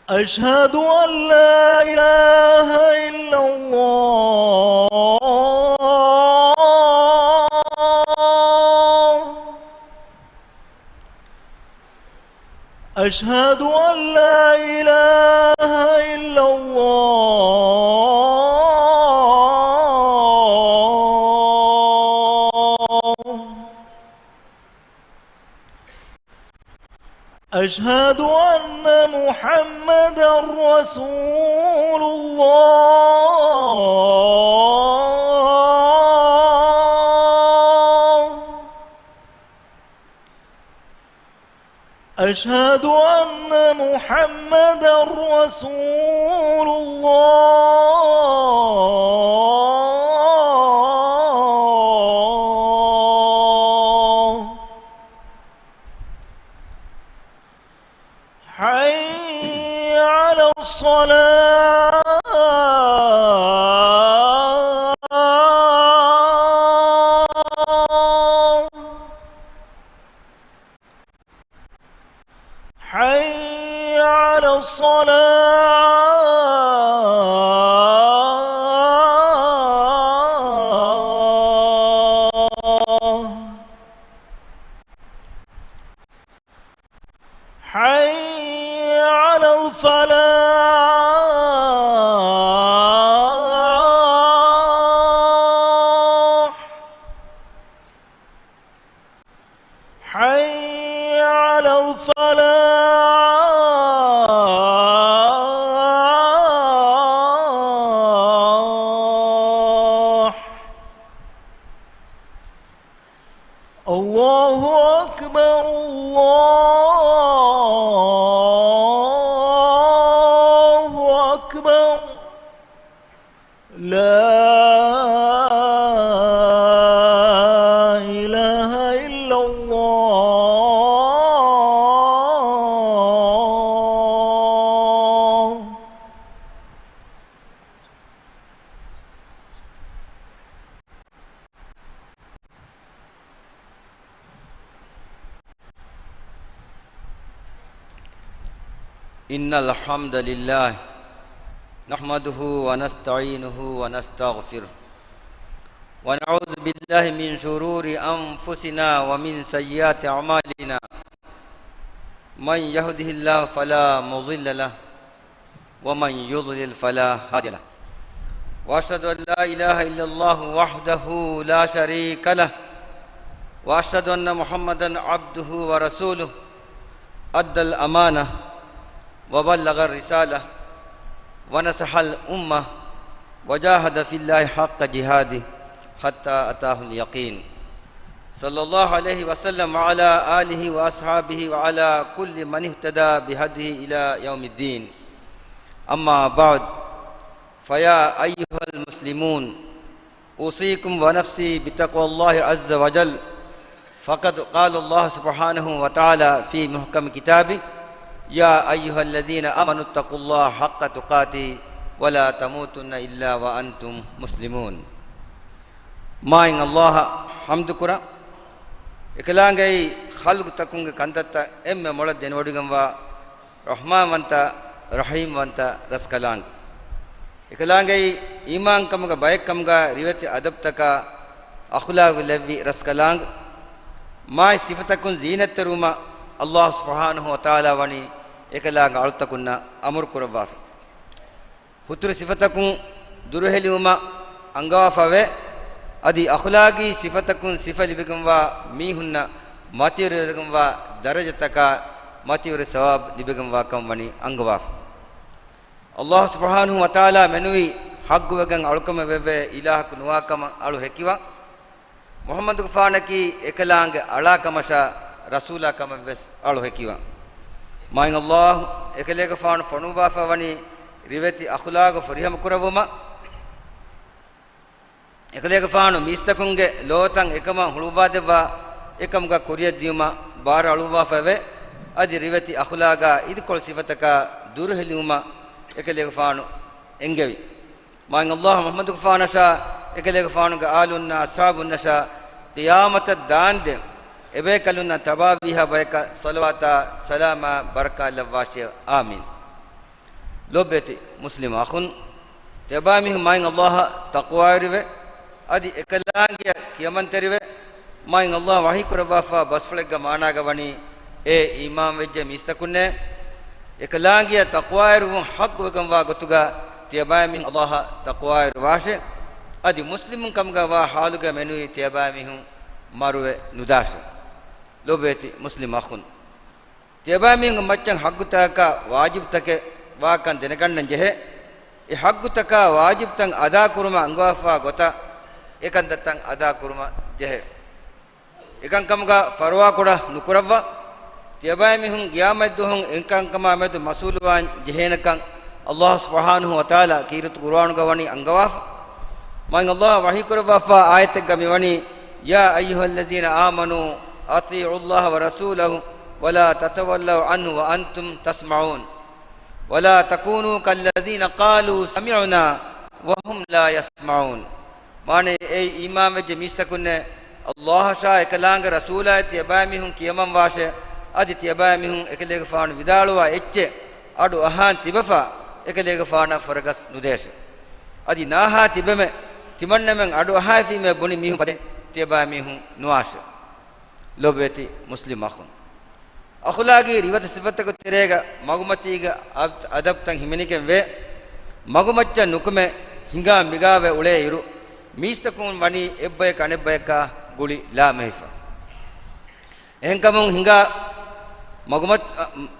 أشهد أن لا إله إلا الله. أشهد أن لا إله إلا الله. أشهد أن محمدا رسول الله. أشهد أن محمدا رسول الله. حي على الصلاة. حي على الصلاة. حي على الفلاح. حي على الفلاح. الله أكبر الله أكبر. لا إله إلا الله. إن الحمد لله نحمده ونستعينه ونستغفره ونعوذ بالله من شرور أنفسنا ومن سيئات أعمالنا. من يهده الله فلا مضل له ومن يضلل فلا هادي له. وأشهد أن لا إله إلا الله وحده لا شريك له وأشهد أن محمدا عبده ورسوله أدى الأمانة وبلغ الرسالة ونصح الأمة وجاهد في الله حق جهاده حتى أتاه اليقين. صلى الله عليه وسلم وعلى آله وأصحابه وعلى كل من اهتدى بهديه إلى يوم الدين. أما بعد، فيا أيها المسلمون، أوصيكم ونفسي بتقوى الله عز وجل. فقد قال الله سبحانه وتعالى في محكم كتابه: يا أيها الذين آمنوا اتقوا الله حق تقاته ولا تموتن إلا وأنتم مسلمون. ما إن الله حمد كرا إكلانجي خلق تكون كندتا إم مولد دينوديغموا رحمن وانتا رحيم وانتا رسكلان إكلانجي إيمان كمغا بايك كمغا ريوتي أدب تكا أخلاق لبي رسكلان ما صفتكون زينة روما الله سبحانه وتعالى وني එකලාංග අලුත්තකුන්න අමර කුරවාෆි හුතුරු සිෆතකුන් දුරහෙලියුම අංගවාෆවේ අදි අඛලාගී සිෆතකුන් සිෆලිබගම්වා මීහුන්න මතිරගම්වා දරජතක මතිර සවාබ් ලිබගම්වා කම් වනි අංගවාෆ අල්ලාහ් සුබ්හානහු වතාලා මෙනුයි හග්ගවගන් අලුකම වෙවේ ඉලාහක නුවාකම අලු හැකිවා මුහම්මද් ගෆානකි එකලාංග අලාකමෂා රසූලාකම වෙස් අලු හැකිවා माइंग अल्लाह एकले के फान फनुवा फवनी रिवेति अखलाग फरिहम कुरवुमा एकले के फान मिस्तकुंगे लोतंग एकम हुलुवा देवा एकम का कुरिय दियुमा बार अलुवा फवे अदि रिवेति अखलागा इद कोल सिफतका दुरहलियुमा एकले के फान एंगेवी माइंग अल्लाह मोहम्मद के फान शा एकले के फान का आलुन्ना असहाबुन शा क़ियामत दान दे एबे कलुना तबाविहा बैका सलवाता सलामा बरका लवाशे आमीन lobeti muslim akhun tebami main Allah taqwairive adi ekalangiya kiyamanterive main Allah wahi kurawafa basflegga maanaga wani e imam vejje mistakunne ekalangiya taqwairu haqqwegam wa gotuga tebami Allah taqwairu washe adi muslimun kamga wa haluga menui tebami maruwe nudashe lobeti muslim akhun tebami maccan haqqutaka wajib take wa kan denagannan jehe e haqqutaka wajib tan ada kuruma angwafa gota ekan dattan ada kuruma jehe ekan kamga farwa koda nukurawwa tebami qiyamad duhun enkan kama med masulwan jehenakan Allah subhanahu wa taala kirat qur'an gawani angwafa man Allah wahi kurwafa ayat gamewani ya ayyuhallazina amanu atii'u Allah wa rasulahu wala tatawallaw anhu wa antum tasma'un wala takunu kallazina qalu sami'na wa hum la yasma'un mane ei imam je mistakunne Allah sha ekalanga rasula tiyabami kiyamam washe adi tiyabami ekelega faanu vidaluwa ecce adu ahan tibafa ekelega faana faragas nudesh adi naha tibeme timannemen adu ahafi me buni mihun pade tiyabami nuashe lobeti muslim akhun akhlaqi riwat sifataka terega magumatiga adabtan himeniken ve magumacca nukume hinga migave ule iru mistakun wani ebbe kanebbe guli la mehfa enkamun hinga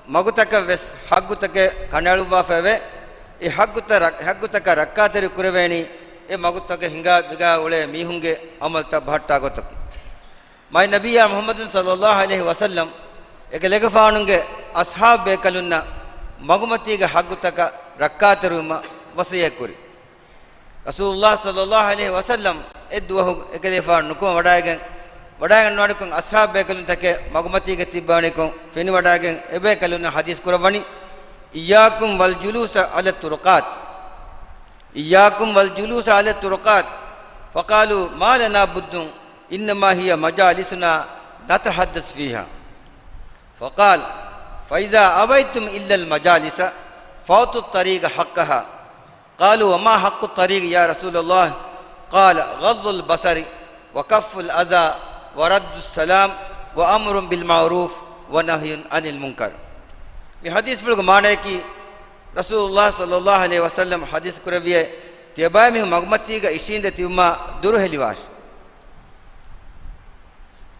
magutaka ves haggutake kanaluwa feve e haggutaka rakkateri kureveni e magutaka hinga miga ule mihunge amalta bhatta gotak mai nabiyya muhammadin sallallahu alaihi wasallam ekelega faanunge ashab bekalunna magumatiga haggutaka rakkateruma wasiyekuri rasulullah sallallahu alaihi wasallam edduhu ekele faanu nukum wadagen wadukun ashab bekalun take magumatiga tibbanikun feni wadagen ebe kalunna hadis kurawani iyyakum wal julusa ala turqat faqalu ma lana buddun inma hiya majalisuna natahaddas fiha فقال فإذا أبيتم إلا المجالس فوتوا الطريق حقها قالوا وما حق الطريق يا رسول الله قال غض البصر وكف الأذى ورد السلام وأمر بالمعروف ونهي عن المنكر الحديث في المعنى رسول الله صلى الله عليه وسلم حديث كربيه تبامه مغمتيغا إشين دتيما دوره لواش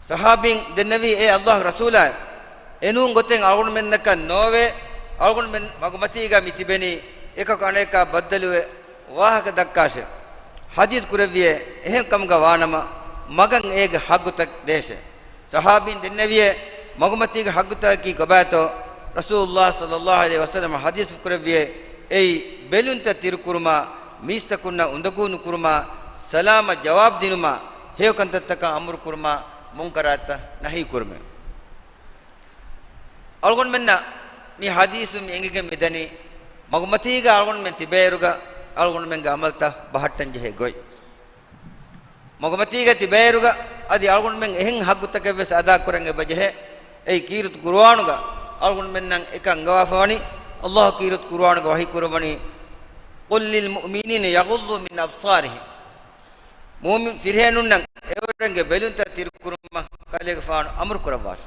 صحابين النبي إيه الله رسوله enun goten algun mennaka nove algun men magumatiga mitibeni ekaka aneka baddaluwe wahaka dakkashe hadis kureviye ehem kamga wanama magan ege haggutak deshe sahabin denneviye magumatiga haggutak ki gobato rasulullah sallallahu alaihi wasallam hadis kureviye ei belunta tirkurma mistakunna undagunu kurma salama jawab dinuma heokantattaka amur kurma munkarata nahi kurme algon menna mi hadisu mi engige medani magumatiga algon men tiberuga algon menga amalta bahattan jehe goy magumatiga tiberuga adi algon men ehen haggutake ves ada kurange bajehe ei kirut qur'anuga algon mennan ekanga wafani Allah kirut qur'anuga wahi kurwani qul lil mu'minina yaghuddu min absarihim mu'min firhenunnan ewarenge belunta tirkurma kalega faanu amur kurawas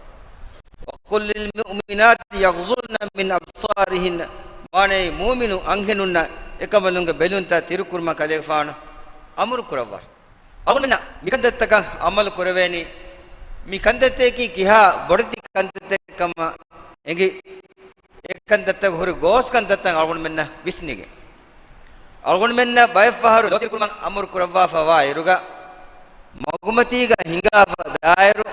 وقل للمؤمنات يغضضن من أبصارهن ماني مؤمن أنهنن එකමලුන්ගේ බෙලුන්තා තිරුකුර්ම කලේෆාන අමුරු කරවස් අවුනන මිකන්දත්තක අමල කරවේනි මිකන්දත්තේ කි කිහා බොඩති කන්දත්තකම එගේ එකන්දත්තක හොර ගෝස් කන්දත්තන් අවුන මෙන්න විස්නිගේ අවුන මෙන්න බයෆහරු දොතිකුර්ම අමුරු කරවා ෆවා ඉරුගා මගුමතිග හිඟා දායරු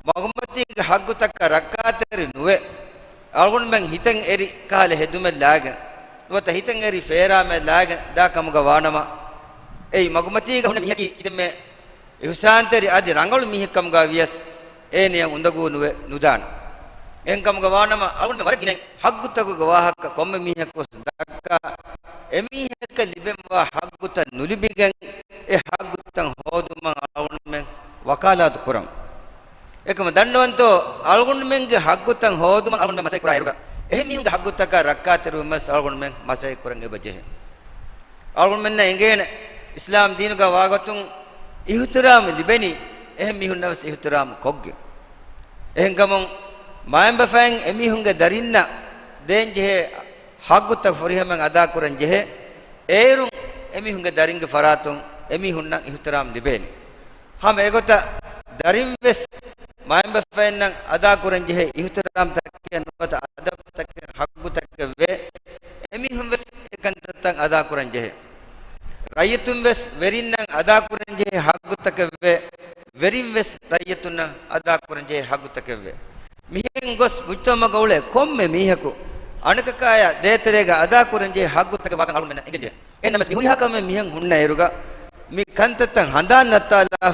magumatiga haggutaka rakkaateri nuwe algun men hiten eri kale hedume laage nuwata hiten eri feera me laage da kamuga wanama ei magumatiga hunne mihaki idemme ihsanteri adi rangalu mihakamuga vias eniyan undagu nuwe nudan en kamuga wanama algun wargine haggutaku gawahaka komme mihakos dakka emihaka libemwa hagguta nulibigen e haggutan hoduma algun men wakalat kuram ekam dannawanto algun menge haggutan hoduma algun masai kura iruga ehmi hunga haggutaka rakkateru mas algon men masay kurang ebaje algon men engene islam diinuga wagatun ihtiram libeni ehmi hunna was ihtiram kogge ehengamon mayamba fan emi hunga darinna denje haggutak forihamen ada kuran jehe erun emi hunga daringe faratun emi hunna ihtiram libeni ham egota darin wes mayamba fan nan ada kuran jehe ihtiram takke nuwata adab takke haggutak ve emi hum wes ekantatan ada kuran jehe rayatun wes verinnan ada kuran jehe haggutak ve verin wes rayatun ada kuran jehe haggutak ve mihen gos mujtama gawle komme mihaku anakakaya deterega ada kuranje haggutake wakan alun men ingende ennamas mihulihakame mihen hunna eruga mi kantatan handan nattala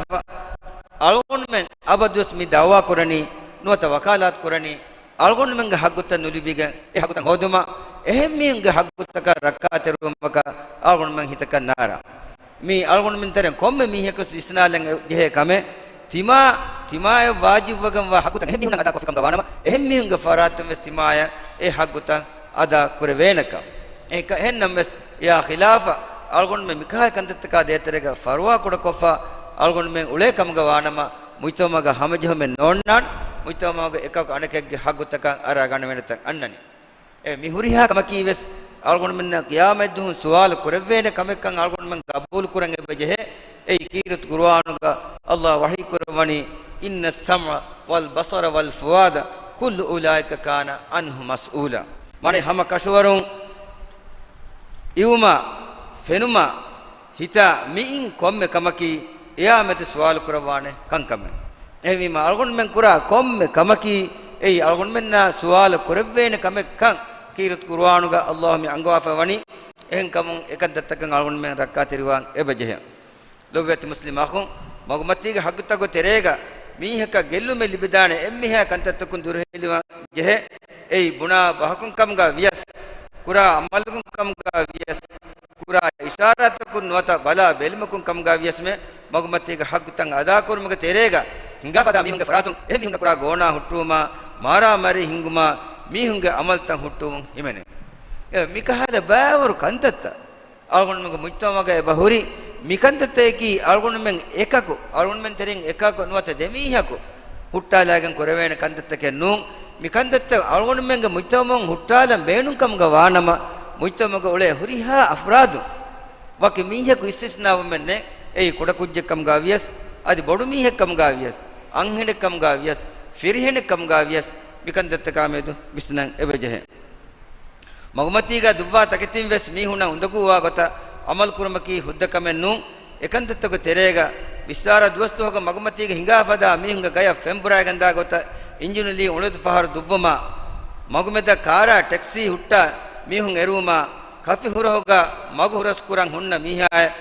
alun men abadus mi dawa kurani nuata wakalat kurani alun men haggutta nulibiga e haggutan hoduma ehem mihen haggutaka rakkaterumaka alun men hitaka nara mi alun men teren komme miheku isnalen dehe kame timaya wajib wagam wa hagutan ehmi hunna ada kofikam gawanama ehmi hunga faratum wes timaya e hagutan ada kurevenaka eka hennam wes ya khilafa algon me mikha kandattaka deterega farwa koda kofa algon me ule kam gawanama muitomaga hamajho me nonnan muitomaga ekak anekegge hagutaka ara gana wenata annani e mihuriha kamaki wes algon men qiyamedhu suwal kurevene kamekkan algon men qabul kurange beje ei kirat qur'anuga allah wahi kurwani inna sam'a wal basara wal fuada kullu ulaika kana anhu mas'ula mane hama kashwarun iuma fenuma hita miin komme kamaki iyamete suwal kurwane kankame emi ma algon men kura komme kamaki ei algon menna suwal kurevene kamekkan kirat qur'anuga allah mi angwafa wani en kamun ekandattakan algon men rakkatiriwan ebeje lobwet muslim akhun magumatiga haggutago terega miheka gellume libidane emmiha kantattakun durheliwa jehe ei buna bahakun kamga vias kura amalkun kamga vias kura isaratakun nuata bala belmakun kamga vias me magumatiga haggutan ada kurmuga terega hinga pada mihunga faratun emihunga kura gona huttuma mara mari hinguma mihunga amaltan huttum himene e mikahala baawur kantatta algon muga mujtamaga bahuri mikandteki algon men ekaku algon men terin ekaku nuwata demihaku huttalagen korevena kandattake nu mikandtta algon men mujtamon huttalan beenun kamga wanama mujtamaga ule huriha afradu waki mihaku istisnaw menne ei koda kujje kamga vias adi bodu mihek kamga vias anhene kamga vias firhene kamga vias mikandtta kamedu visnan ebeje magumatiga duwa takitin ves mihuna undaguwa gota amal kurmaki huddakamen ekandattago terega visara duwastuhoga magumatiga hingafada mihunga gaya fembura ganda gota injinuli ulud fahar duvuma magumeda kara taxi hutta mihun eruma kafi hurahoga magu huras kurang hunna mihae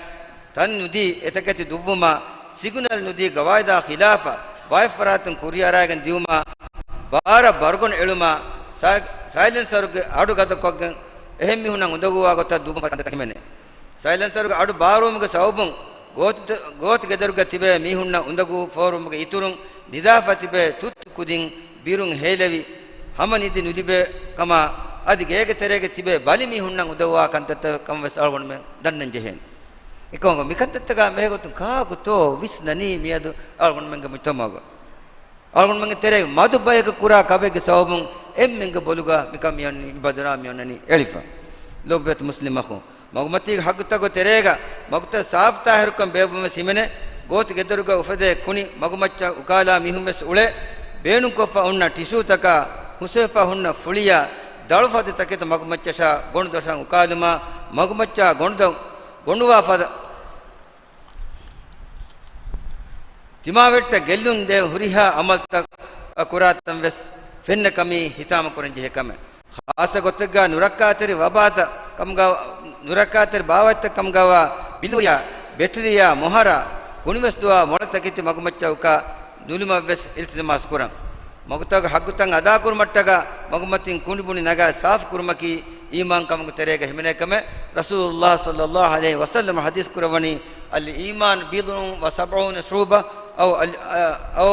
tan nudi etakati duvuma signal nudi gawaida khilafa waifaratun kuriyaragan diuma bara bargon eluma silencer ge adu gata koggen ehemmi hunan undaguwa gota duvuma kandata himene silencer ge adu barum ge saubun got gederuga tibe mihunna undagu forum ge iturun nidafati be tut kudin birun helevi hamanidi nulibe kama adi gege terege tibe bali mihunna undaguwa kantata kam wesalgon me dannan jehen ikongo mikantattaga mehegotun ka guto visnani miadu algon menge mutamago algon menge terege madu bayega kura kabege saubun emmenga boluga mikam yanni badra miyannani elifa lobwet muslimakhu magumati haggutago terega magta saafta herukam bebume simene goti gederuga ufade kuni magumacca ukala mihumes ule beenun kofa unna tisu taka husefa hunna fuliya dalfade taketa magumacca sha gonu dosan ukaluma magumacca gonuwa fada timavetta gellun de huriha amalta akuratam ves fenna kami hitama kuranji hekame khasa gotega nurakateri wabata kamga nurakateri bawatta kamgawa biluya betriya mohara kunivesduwa monatakiti magumacca uka nulima ves iltimas kuran magutaga haggutan ada kurmattaga magumatin kunibuni naga saaf kurmaki iman kamgu terega himene kame rasulullah sallallahu alaihi wasallam hadis kurawani al iman bidun wa 70 shuba aw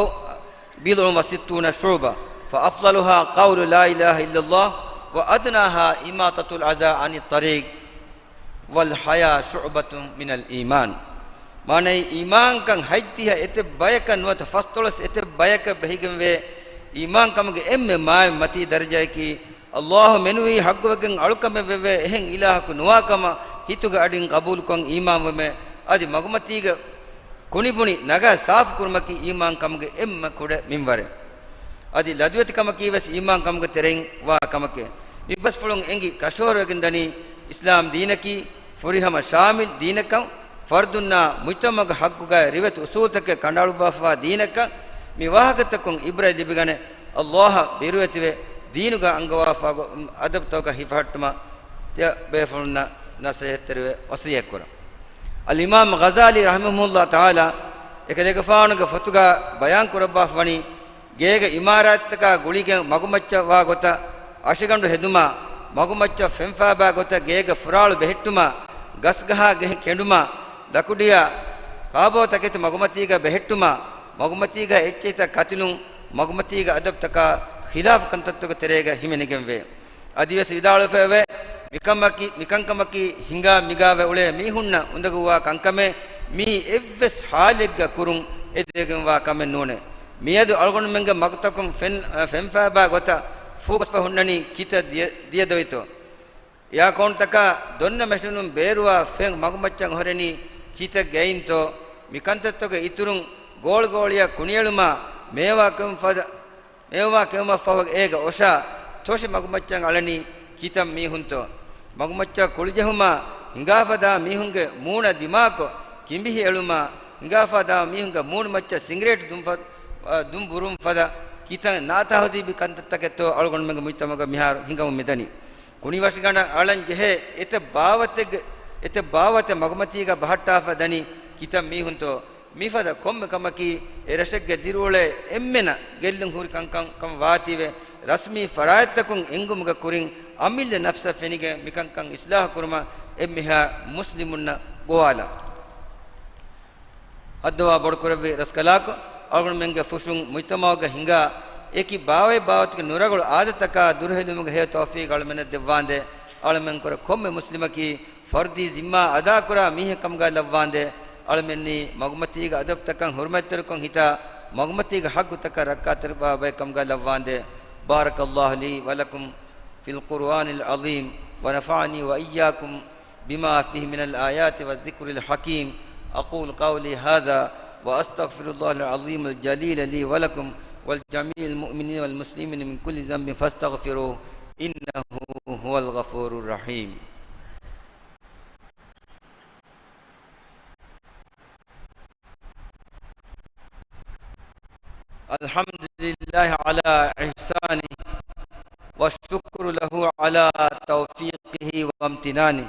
bidun wa 60 shuba fa afdaluha qawlu la ilaha illallah وأدناها إماطة الأذى عن الطريق والحياة شعبة من الإيمان معنی ایمان کن حجتی ہے ات بیکن وت فستولس ات بیک بہگم وے ایمان کم کے ام ماء متی درجہ کی اللہ منوی حق وکن الکم وے ہن الہ کو نوا کم ہتو گڈین قبول کن ایمان میں ادی مگمتی گ کونی بونی نگا صاف کرم کی ایمان کم کے ام کڑ منور ادی لدوت کم کی وس ایمان کم کے ترین وا کم کے بس فلون انگی کشور وکن دنی اسلام دین کی فرہم شامل دین کم فردنا مجتمع حقّا ريوت أصولتك كنارو بافا دينك مواهقتكم إبراهيم دبيغانه الله بيروتوه دينك أنغوافا أدب توك هفاتما تيا بيفلنا نصيحتروه وصيكورا الإمام غزالي رحمه الله تعالى එකදෙක ෆානුක ෆතුගා බයන් කුරබ්බා වනි ගේක ඉමාරාත්තක ගුලික මගුමච්ච වා ගොත අශිගණ්ඩු හෙදුමා මගුමච්ච ෆෙන්ෆාබා ගොත ගේක ෆුරාලු බෙහෙට්ටුමා ගස්ගහා ගෙහ කෙඬුමා දකුඩියා කාබෝ තකිත මගුමතිග බෙහෙට්ටුමා මගුමතිග එච්චිත කතිලුන් මගුමතිග අදබ්තක ඛිලාෆ කන්තත්තුක තෙරේග හිමෙනගෙන් වේ අදිවස විදාල ෆෙවේ මිකංකමකි හිඟා මිගාව උලේ මීහුන්න උඳගුවා කංකමේ මී එව්වස් හාලෙග්ග කුරුන් එදෙගෙන් වා කමෙන් නෝනේ මියදු අල්ගොන් මෙංග මගතකුම් ෆෙන්ෆාබා ගොත ෆෝකස් පහුන්නනි කිත දියදොයිතෝ යා කොන්තක දොන්න මෙෂුනුම් බේරුවා ෆෙන් මගුමච්චන් හොරෙනි කිත ගයින්තෝ මිකන්තත්තුක ඉතුරුන් ගෝල් ගෝලිය කුණියලුමා මේවා කෙම ෆව ඒග ඔෂා තෝෂි මගුමච්චන් අලනි කිතම් මීහුන්තෝ මගුමච්ච කුල්ජහුමා හිඟාෆදා මීහුන්ගේ මූණ දිමාකෝ කිම්බිහි එළුමා හිඟාෆදා මීහුන්ගේ මූණ මච්ච සිගරට් දුම් බුරුම් ෆදා කිතන් නාතහසි බිකන්තත්තකතෝ අලගොන් මග මුයිතමග මිහාර හිඟම මෙදනි කුණි වශිගණ අලන් ජෙහෙ එත බාවත මගමතිග බහට්ටාෆ දනි කිතම් මීහුන්තෝ මිෆද කොම්ම කමකි එරෂෙග්ග දිරුවලේ එම්මෙන ගෙල්ලුන් හුරි කංකම් වාතිවේ රස්මී ෆරායත්තකුන් එංගුමුග කුරින් අමිල්ල නෆ්ස ෆෙනිගේ මිකංකම් ඉස්ලාහ කුරුම එම්මිහා මුස්ලිමුන්න ගෝවාලා අද්දවා බොඩ කරවේ රස්කලාක අගුණ මෙංග ෆුෂුන් මුයිතමාග හිඟා ඒකි බාවේ බාවතික නුරගල ආදතක දුරහෙලුමුග හේ තෞෆීක් අලමන දෙවාන්දේ අලමෙන් කර කොම්මෙ මුස්ලිමකි ෆර්දි zimma අදා කරා මීහකම් ගා ලවවාන්දේ අලමෙන්නි මග්මතිග අදබ්තකන් හුර්මතරකන් හිතා මග්මතිග හග්ගතක රක්කාතර බාබේ කම් ගා ලවවාන්දේ බාරකල්ලාහු ලී වලකුම් ෆිල් කුර්ආනිල් අසීම් ونفعني وإياكم بما فيه من الآيات والذكر الحكيم أقول قولي هذا وأستغفر الله العظيم الجليل لي ولكم والجميع المؤمنين والمسلمين من كل ذنب فاستغفروه إنه هو الغفور الرحيم الحمد لله على إحسانه والشكر له على توفيقه وامتنانه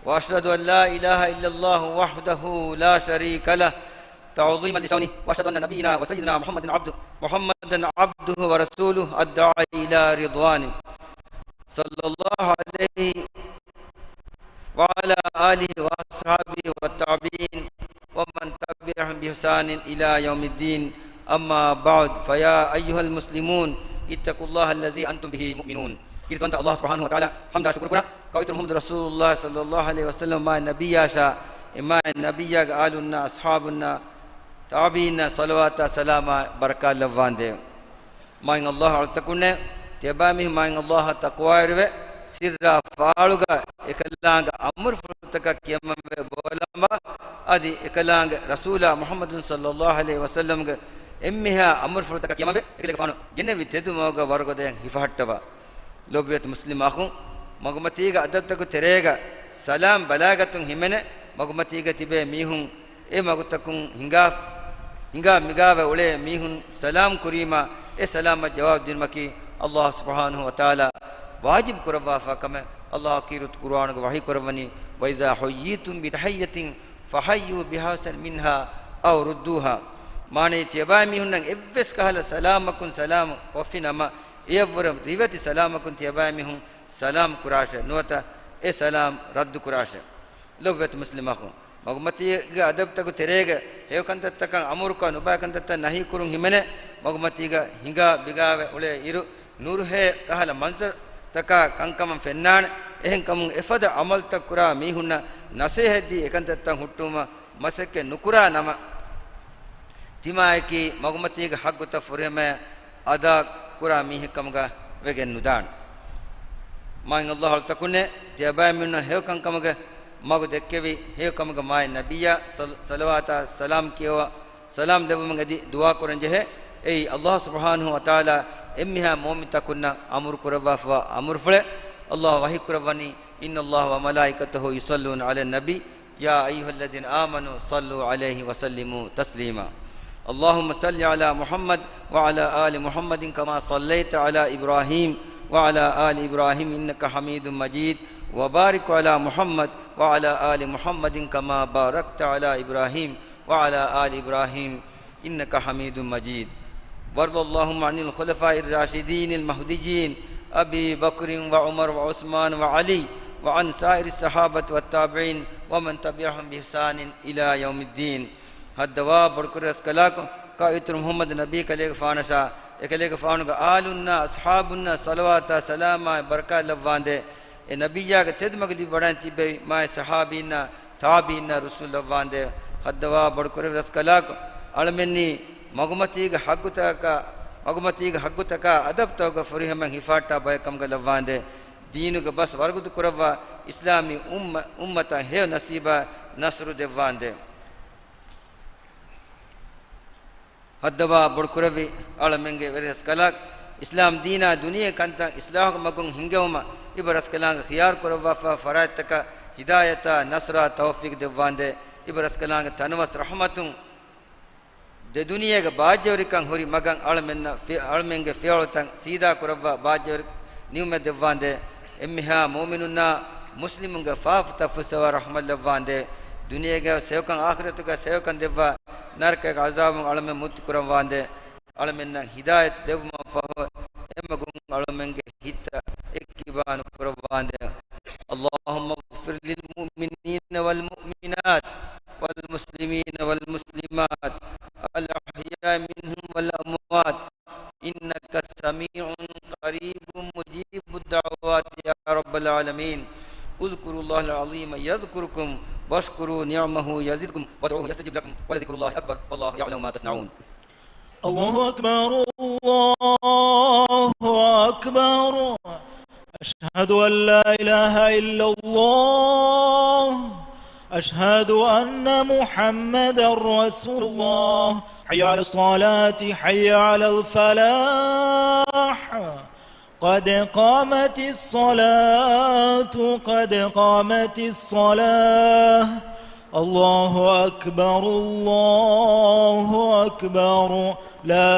وأشهد أن لا إله إلا الله وحده لا شريك له تعظيما لشأنه وأشهد أن نبينا وسيدنا محمدا عبده ورسوله الداعي إلى رضوانه صلى الله عليه وعلى آله وأصحابه والتابعين ومن تبعهم بإحسان إلى يوم الدين أما بعد فيا أيها المسلمون اتقوا الله الذي أنتم به مؤمنون كيرتون الله سبحانه وتعالى حمد شكر كنا قويت محمد رسول الله صلى الله عليه وسلم ما النبي شاء إما النبي آلنا أصحابنا تابعين صلوات سلام بركة لوان ده ما إن الله أعطاكنا تبامه ما إن الله تقوى ربه سر فعلوكا إكلانغ أمر فرتك كيما بولما أدي إكلانغ رسول محمد صلى الله عليه وسلم إمها أمر فرتك كيما بإكلانغ فانو جنة بتدو موجا ورقة هفهتوا لوبيت مسلم أخو مغمتيغا أدبتك تريغا سلام بلاغتون همنه مغمتيغا تبه ميهون إيه مغتكون هنگا مغاوة أولي ميهون سلام كريما إيه سلام جواب دينمكي الله سبحانه وتعالى واجب كروا فكما الله كيرت قرآن وحي كرواني وإذا حييتم بتحية فحيوا بحسن منها أو ردوها ماني تيبا ميهون إبس كهلا سلامكم سلام كوفينا ما إيفور ريوتي سلامكم تيبا ميهون سلام كراشه نوتا إيه سلام رد كراشه لوبت مسلم أخو مغمتيغا أدبتك تريغا هيو كنتتك أموركا نبا كنتت نهي كرون همنه مغمتيغا هنگا بغاوة أولي إيرو نور ہے کہلا منظر taka kankam fennan ehen kamun efada amal takura mihunna nasehedi ekantattan huttuma masake nukura nama timaiki magumatiga hagguta furema ada kura mihkamga wegen nudan main Allah takune jabay minna hewkankamga magu dekkevi hewkamga mai nabiyya salawata salam kiwa salam devumangadi dua koranje he ei Allah subhanahu wa taala emmiha mu'min takunna amur kurawa fa amur fule Allah wahi kurawani inna Allah wa malaikatahu yusalluna ala nabi ya ayyuhalladhina amanu sallu alayhi wa sallimu taslima اللهم صل على محمد وعلى آل محمد كما صليت على إبراهيم وعلى آل إبراهيم إنك حميد مجيد وبارك على محمد وعلى آل محمد كما باركت على إبراهيم وعلى آل إبراهيم إنك حميد مجيد وارض اللهم عن الخلفاء الراشدين المهديين أبي بكر وعمر وعثمان وعلي وعن سائر الصحابة والتابعين ومن تبعهم بإحسان إلى يوم الدين هدوا بركر اسكلاك كايتر محمد نبي كليك فانشا ekaleeka faanuga aalunna ashaabunna salawata salama baraka lavande e nabiyyaga tedmagli wadan tibbe mai sahabinna tabiinna rusul lavande haddawa badkore raskalak almenni magumatiga haggutaka adabtawga furihaman hifata baykamga lavande deenuga bas wargudu kurawwa islami ummata he nasiba nasru devande haddaba bodkuravi alamenge veres kalak islam deena duniya kanta islah magun hingewma ibaras kalanga khiyar kurawwa fa farataka hidayata nasra tawfiq devande ibaras kalanga tanwas rahmatun de duniya ga bajjawrikan hori magan almenna almenge feolotan sida kurawwa bajjawr niume devande emmiha mu'minunna muslimunga faaf tafsawa rahmal lavande duniya ga sevkan akhiratuga sevkan devwa narka azab alame mut kuram wande alamenna hidayat devma fa emmagun alamenge hitta ekibanu kuram wande allahumma ighfir lil mu'minina wal mu'minat wal muslimina wal muslimat al ahya minhum wal amwat innaka sami'un qaribun mujibud da'awat ya rabbal alamin اذكروا الله العظيم يذكركم واشكروا نعمه يزدكم وادعوه يستجب لكم ولذكر الله أكبر والله يعلم ما تصنعون الله أكبر الله أكبر أشهد أن لا إله إلا الله أشهد أن محمدا رسول الله حي على الصلاة حي على الفلاح قد قامت الصلاة قد قامت الصلاة الله أكبر الله أكبر لا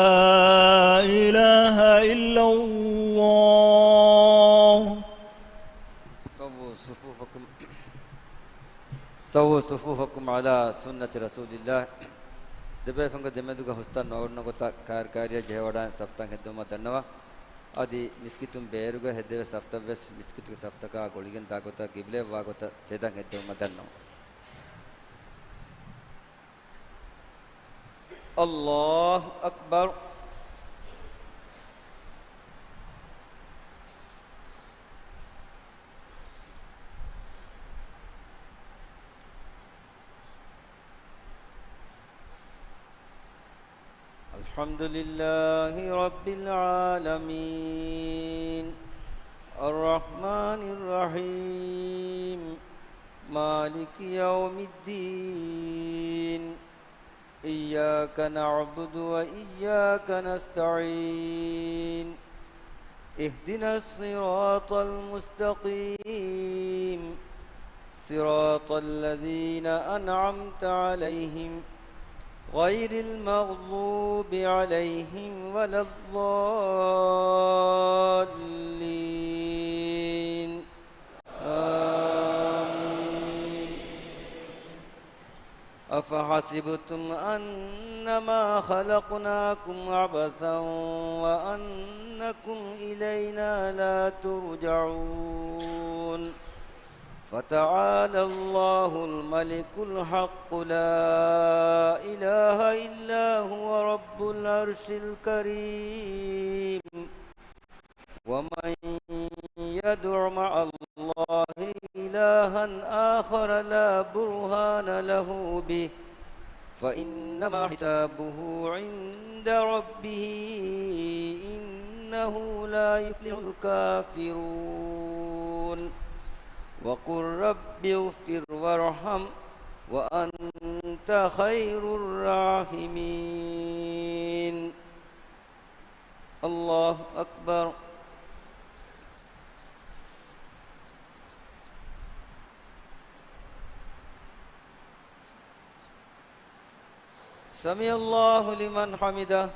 إله إلا الله سووا صفوفكم على سنة رسول الله دبي فنگ دمدوغا حستان نورنگوتا کارکاریا جهوڑا سفتان هدوما دنوا adi miskitum beeruga hedeve saftaves miskituga saftaka goligen dagota gible wagota tedan hedde madanno Allahu akbar الحمد لله رب العالمين الرحمن الرحيم مالك يوم الدين إياك نعبد وإياك نستعين اهدنا الصراط المستقيم صراط الذين أنعمت عليهم غير المغضوب عليهم ولا الضالين آمين أفحسبتم أنما خلقناكم عبثا وأنكم إلينا لا ترجعون فتعالى الله الملك الحق لا إله إلا هو رب العرش الكريم ومن يدع مع الله إلها آخر لا برهان له به فإنما حسابه عند ربه إنه لا يفلح الكافرون وقل رب اغفر وارحم وأنت خير الراحمين الله أكبر سمع الله لمن حمده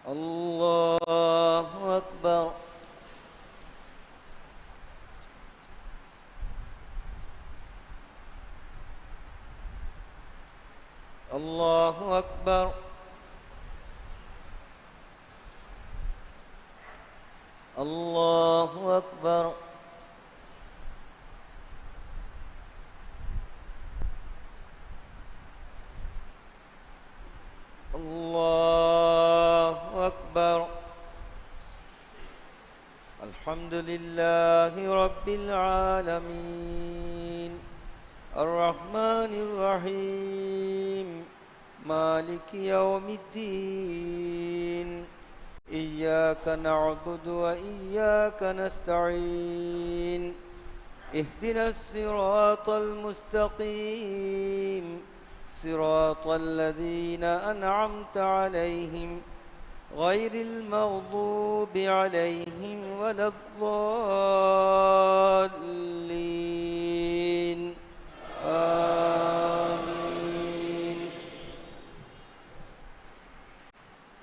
الله أكبر الله أكبر الله أكبر الله أكبر الحمد لله رب العالمين الرحمن الرحيم مالك يوم الدين إياك نعبد وإياك نستعين اهدنا الصراط المستقيم صراط الذين أنعمت عليهم غير المغضوب عليهم ولا الضالين آمين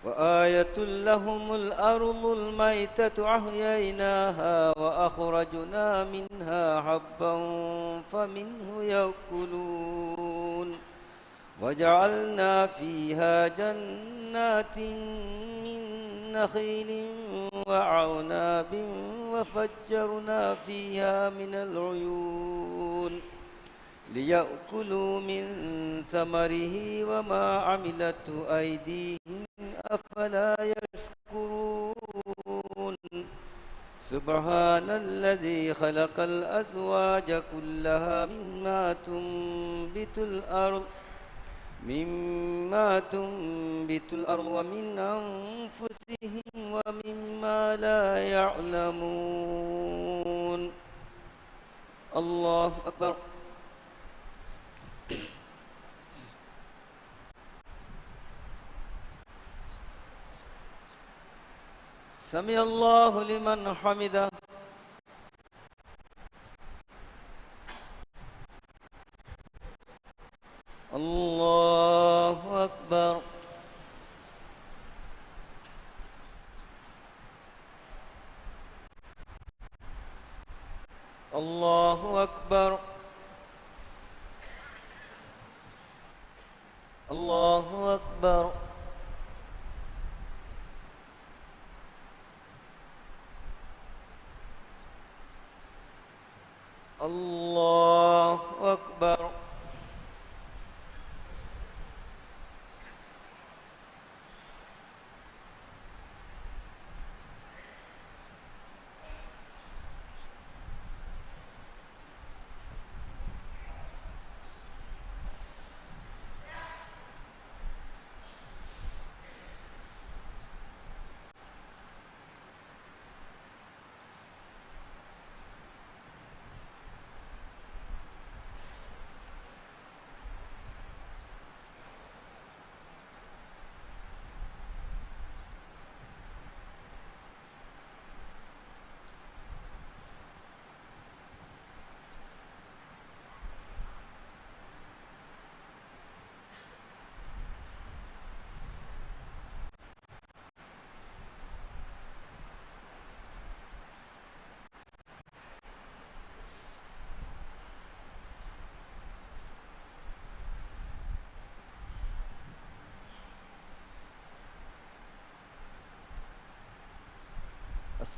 وآية لهم الأرض الميتة أحييناها وأخرجنا منها حبا فمنه يأكلون وجعلنا فيها جنات من نخيل وأعناب وفجرنا فيها من العيون ليأكلوا من ثمره وما عملته أيديهم أفلا يشكرون سبحان الذي خلق الأزواج كلها مما تنبت الأرض ومن أنفسهم ومما لا يعلمون الله أكبر سمع الله لمن حمده الله أكبر الله أكبر الله أكبر الله أكبر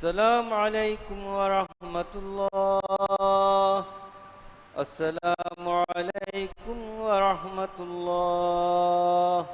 السلام عليكم ورحمة الله السلام عليكم ورحمة الله